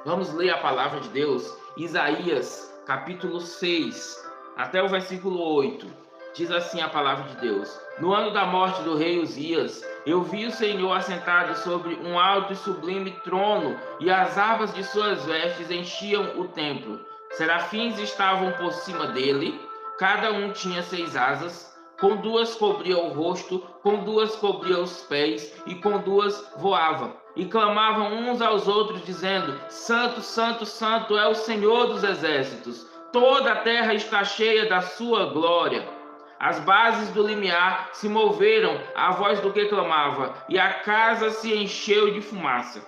Vamos ler a palavra de Deus, Isaías, capítulo 6, até o versículo 8. Diz assim a palavra de Deus: No ano da morte do rei Uzias, eu vi o Senhor assentado sobre um alto e sublime trono, e as abas de suas vestes enchiam o templo. Serafins estavam por cima dele, cada um tinha 6 asas, com 2 cobria o rosto, com 2 cobria os pés, e com 2 voava. E clamavam uns aos outros, dizendo: Santo, Santo, Santo é o Senhor dos exércitos. Toda a terra está cheia da sua glória. As bases do limiar se moveram à voz do que clamava, e a casa se encheu de fumaça.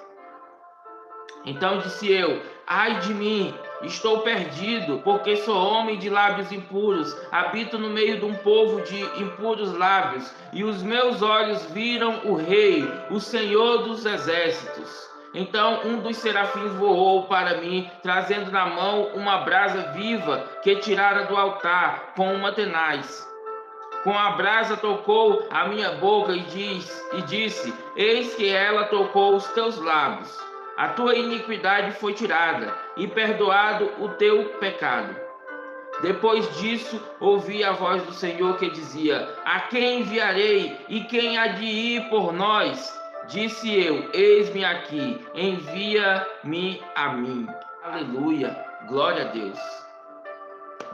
Então disse eu: Ai de mim, estou perdido, porque sou homem de lábios impuros, habito no meio de um povo de impuros lábios, e os meus olhos viram o Rei, o Senhor dos exércitos. Então um dos serafins voou para mim, trazendo na mão uma brasa viva que tirara do altar com uma tenaz. Com a brasa tocou a minha boca e disse: Eis que ela tocou os teus lábios. A tua iniquidade foi tirada, e perdoado o teu pecado. Depois disso, ouvi a voz do Senhor que dizia: A quem enviarei, e quem há de ir por nós? Disse eu: Eis-me aqui, envia-me a mim. Aleluia, glória a Deus.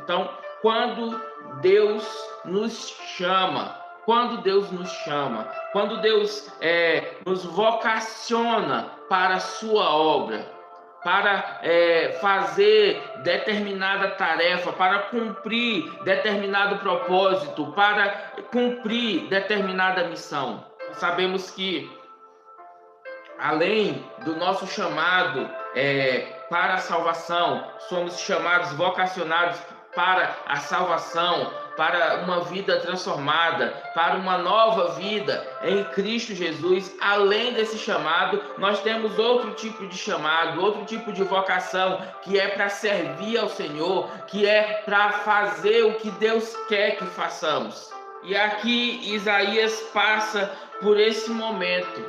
Então, quando Deus nos chama, quando Deus nos vocaciona para a sua obra, para fazer determinada tarefa, para cumprir determinado propósito, para cumprir determinada missão. Sabemos que, além do nosso chamado para a salvação, somos chamados, vocacionados para a salvação, para uma vida transformada, para uma nova vida em Cristo Jesus. Além desse chamado, nós temos outro tipo de chamado, outro tipo de vocação, que é para servir ao Senhor, que é para fazer o que Deus quer que façamos. E aqui Isaías passa por esse momento.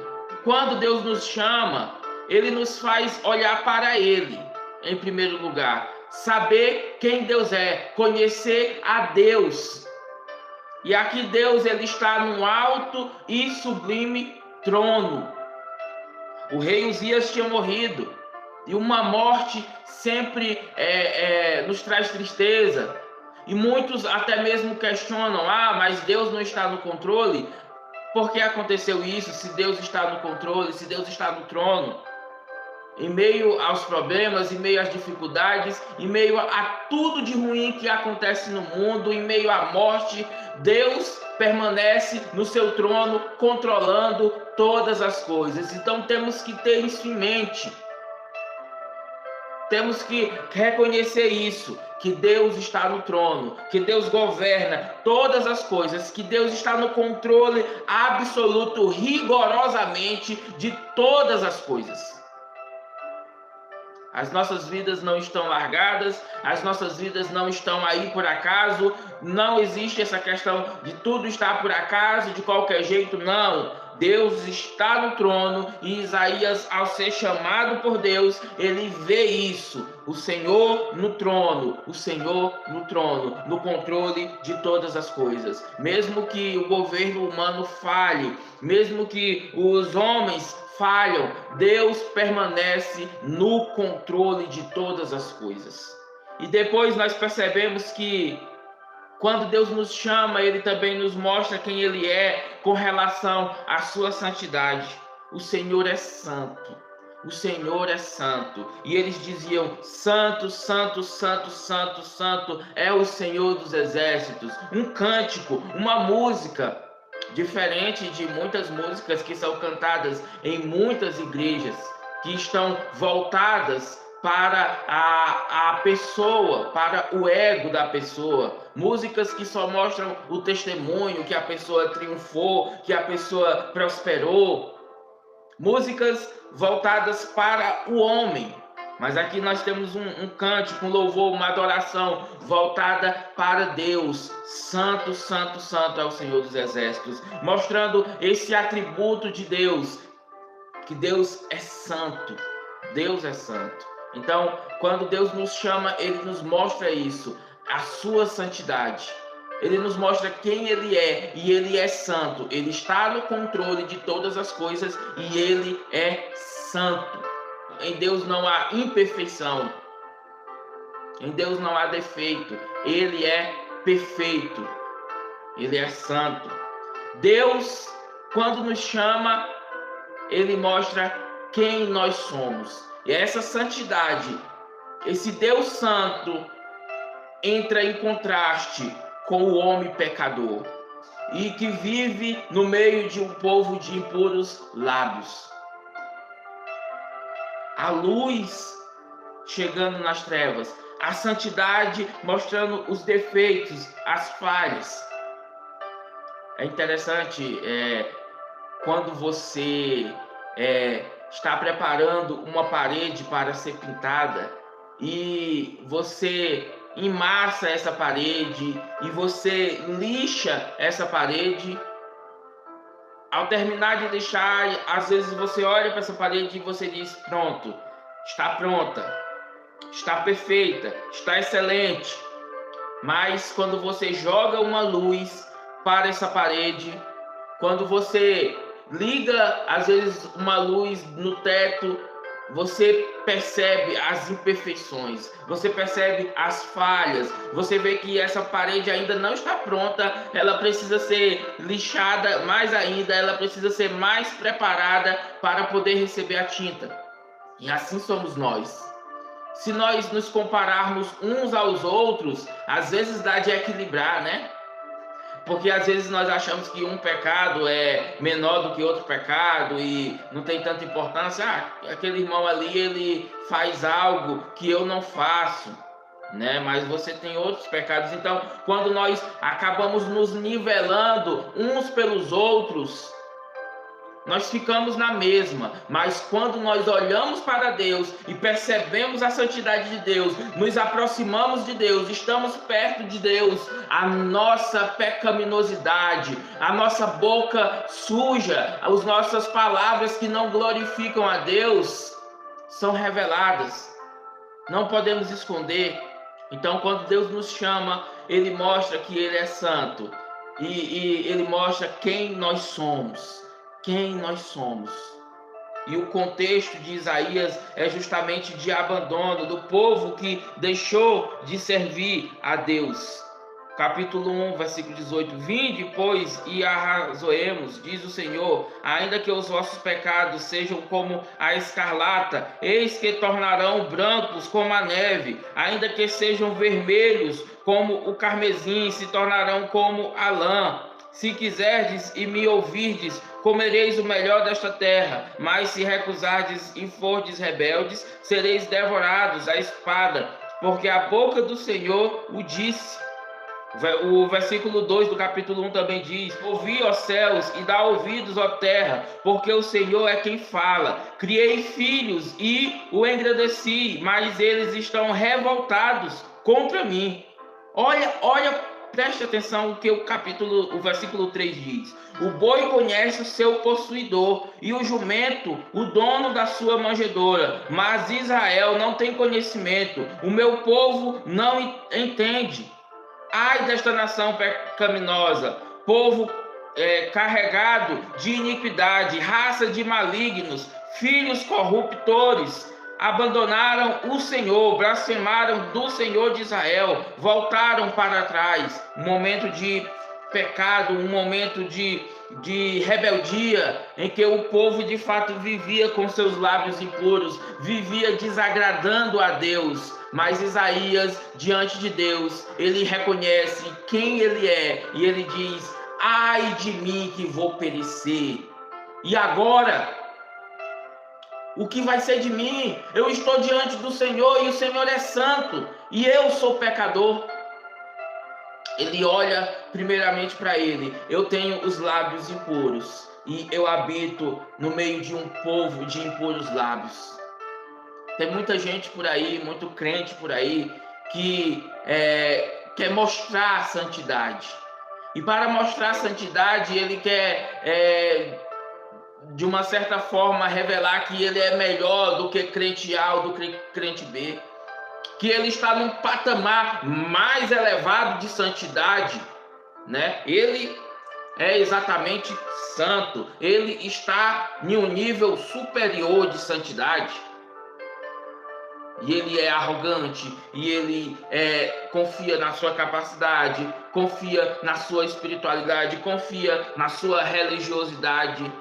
Quando Deus nos chama, Ele nos faz olhar para Ele, em primeiro lugar. Saber quem Deus é, conhecer a Deus. E aqui Deus, ele está num alto e sublime trono. O rei Uzias tinha morrido, e uma morte sempre nos traz tristeza. E muitos até mesmo questionam: mas Deus não está no controle? Por que aconteceu isso? Se Deus está no controle, se Deus está no trono? Em meio aos problemas, em meio às dificuldades, em meio a tudo de ruim que acontece no mundo, em meio à morte, Deus permanece no seu trono, controlando todas as coisas. Então temos que ter isso em mente. Temos que reconhecer isso, que Deus está no trono, que Deus governa todas as coisas, que Deus está no controle absoluto, rigorosamente, de todas as coisas. As nossas vidas não estão largadas, as nossas vidas não estão aí por acaso, não existe essa questão de tudo estar por acaso, de qualquer jeito, não. Deus está no trono, e Isaías, ao ser chamado por Deus, ele vê isso, o Senhor no trono, o Senhor no trono, no controle de todas as coisas. Mesmo que o governo humano falhe, mesmo que os homens falham, Deus permanece no controle de todas as coisas. E depois nós percebemos que quando Deus nos chama, Ele também nos mostra quem Ele é com relação à sua santidade. O Senhor é santo. O Senhor é santo. E eles diziam: Santo, Santo, Santo, Santo, Santo é o Senhor dos exércitos. Um cântico, uma música, diferente de muitas músicas que são cantadas em muitas igrejas, que estão voltadas para a pessoa, para o ego da pessoa. Músicas que só mostram o testemunho, que a pessoa triunfou, que a pessoa prosperou. Músicas voltadas para o homem. Mas aqui nós temos um cântico, um louvor, uma adoração voltada para Deus. Santo, Santo, Santo é o Senhor dos exércitos. Mostrando esse atributo de Deus, que Deus é santo. Deus é santo. Então, quando Deus nos chama, Ele nos mostra isso, a sua santidade. Ele nos mostra quem Ele é, e Ele é santo. Ele está no controle de todas as coisas e Ele é santo. Em Deus não há imperfeição. Em Deus não há defeito. Ele é perfeito. Ele é santo. Deus, quando nos chama, Ele mostra quem nós somos. E essa santidade, esse Deus santo, entra em contraste com o homem pecador e que vive no meio de um povo de impuros lábios. A luz chegando nas trevas, a santidade mostrando os defeitos, as falhas. É interessante quando você está preparando uma parede para ser pintada e você emassa essa parede e você lixa essa parede. Ao terminar de lixar, às vezes você olha para essa parede e você diz: pronto, está pronta, está perfeita, está excelente. Mas quando você joga uma luz para essa parede, quando você liga às vezes uma luz no teto, você percebe as imperfeições, você percebe as falhas, você vê que essa parede ainda não está pronta, ela precisa ser lixada mais ainda, ela precisa ser mais preparada para poder receber a tinta. E assim somos nós. Se nós nos compararmos uns aos outros, às vezes dá de equilibrar, né? Porque às vezes nós achamos que um pecado é menor do que outro pecado e não tem tanta importância. Aquele irmão ali, ele faz algo que eu não faço, né? Mas você tem outros pecados. Então, quando nós acabamos nos nivelando uns pelos outros, nós ficamos na mesma, mas quando nós olhamos para Deus e percebemos a santidade de Deus, nos aproximamos de Deus, estamos perto de Deus, a nossa pecaminosidade, a nossa boca suja, as nossas palavras que não glorificam a Deus são reveladas. Não podemos esconder. Então, quando Deus nos chama, Ele mostra que Ele é santo e Ele mostra quem nós somos. Quem nós somos. E o contexto de Isaías é justamente de abandono do povo que deixou de servir a Deus. Capítulo 1, versículo 18. Vinde, pois, e arrazoemos, diz o Senhor, ainda que os vossos pecados sejam como a escarlata, eis que tornarão brancos como a neve, ainda que sejam vermelhos como o carmesim, se tornarão como a lã. Se quiserdes e me ouvirdes, comereis o melhor desta terra, mas se recusardes e fordes rebeldes, sereis devorados à espada, porque a boca do Senhor o disse. O versículo 2 do capítulo 1 também diz: ouvi, ó céus, e dá ouvidos, ó terra, porque o Senhor é quem fala. Criei filhos e o engrandeci, mas eles estão revoltados contra mim. Olha, preste atenção o que o versículo 3 diz. O boi conhece o seu possuidor, e o jumento, o dono da sua manjedoura. Mas Israel não tem conhecimento, o meu povo não entende. Ai desta nação pecaminosa, povo carregado de iniquidade, raça de malignos, filhos corruptores. Abandonaram o Senhor, blasfemaram do Senhor de Israel, voltaram para trás. Um momento de pecado, um momento de rebeldia, em que o povo de fato vivia com seus lábios impuros, vivia desagradando a Deus. Mas Isaías, diante de Deus, ele reconhece quem ele é e ele diz: ai de mim que vou perecer. E agora? O que vai ser de mim? Eu estou diante do Senhor e o Senhor é santo e eu sou pecador. Ele olha primeiramente para ele. Eu tenho os lábios impuros e eu habito no meio de um povo de impuros lábios. Tem muita gente por aí, muito crente por aí, que quer mostrar a santidade. E para mostrar a santidade, ele quer de uma certa forma, revelar que ele é melhor do que crente A ou do que crente B, que ele está num patamar mais elevado de santidade, né? Ele é exatamente santo, ele está em um nível superior de santidade. E ele é arrogante, e ele confia na sua capacidade, confia na sua espiritualidade, confia na sua religiosidade.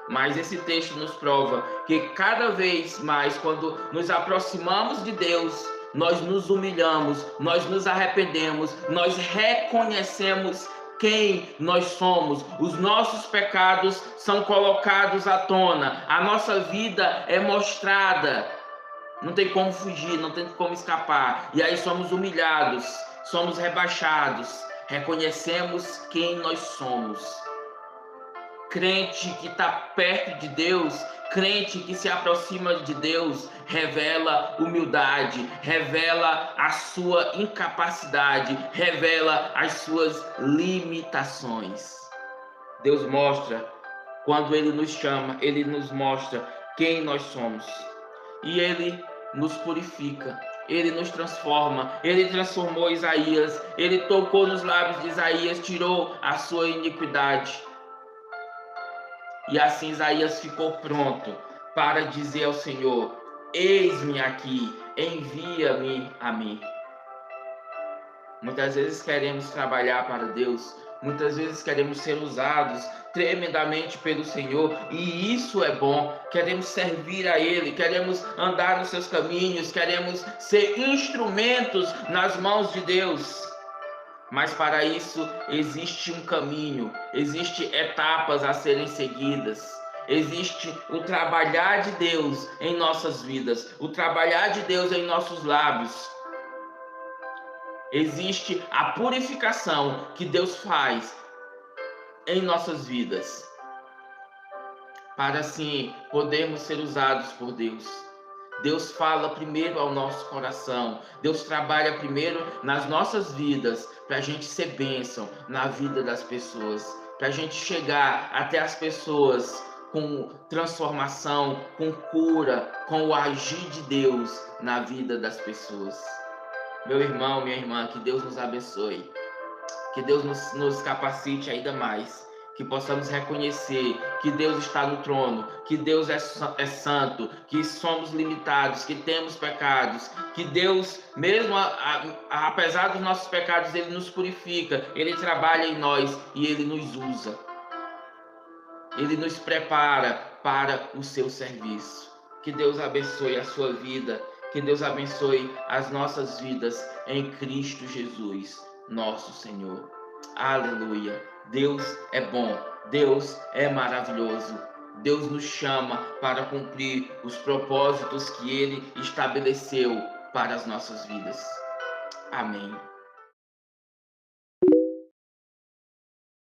Mas esse texto nos prova que cada vez mais, quando nos aproximamos de Deus, nós nos humilhamos, nós nos arrependemos, nós reconhecemos quem nós somos. Os nossos pecados são colocados à tona, a nossa vida é mostrada. Não tem como fugir, não tem como escapar. E aí somos humilhados, somos rebaixados, reconhecemos quem nós somos. Crente que está perto de Deus, crente que se aproxima de Deus, revela humildade, revela a sua incapacidade, revela as suas limitações. Deus mostra, quando Ele nos chama, Ele nos mostra quem nós somos. E Ele nos purifica, Ele nos transforma, Ele transformou Isaías, Ele tocou nos lábios de Isaías, tirou a sua iniquidade. E assim Isaías ficou pronto para dizer ao Senhor: eis-me aqui, envia-me a mim. Muitas vezes queremos trabalhar para Deus, muitas vezes queremos ser usados tremendamente pelo Senhor, e isso é bom. Queremos servir a Ele, queremos andar nos seus caminhos, queremos ser instrumentos nas mãos de Deus. Mas para isso existe um caminho, existem etapas a serem seguidas. Existe o trabalhar de Deus em nossas vidas, o trabalhar de Deus em nossos lábios. Existe a purificação que Deus faz em nossas vidas, para assim podermos ser usados por Deus. Deus fala primeiro ao nosso coração, Deus trabalha primeiro nas nossas vidas, para a gente ser bênção na vida das pessoas, para a gente chegar até as pessoas com transformação, com cura, com o agir de Deus na vida das pessoas. Meu irmão, minha irmã, que Deus nos abençoe, que Deus nos capacite ainda mais, que possamos reconhecer que Deus está no trono, que Deus é santo, que somos limitados, que temos pecados, que Deus, mesmo apesar dos nossos pecados, Ele nos purifica, Ele trabalha em nós e Ele nos usa. Ele nos prepara para o seu serviço. Que Deus abençoe a sua vida, que Deus abençoe as nossas vidas em Cristo Jesus, nosso Senhor. Aleluia. Deus é bom, Deus é maravilhoso. Deus nos chama para cumprir os propósitos que Ele estabeleceu para as nossas vidas. Amém.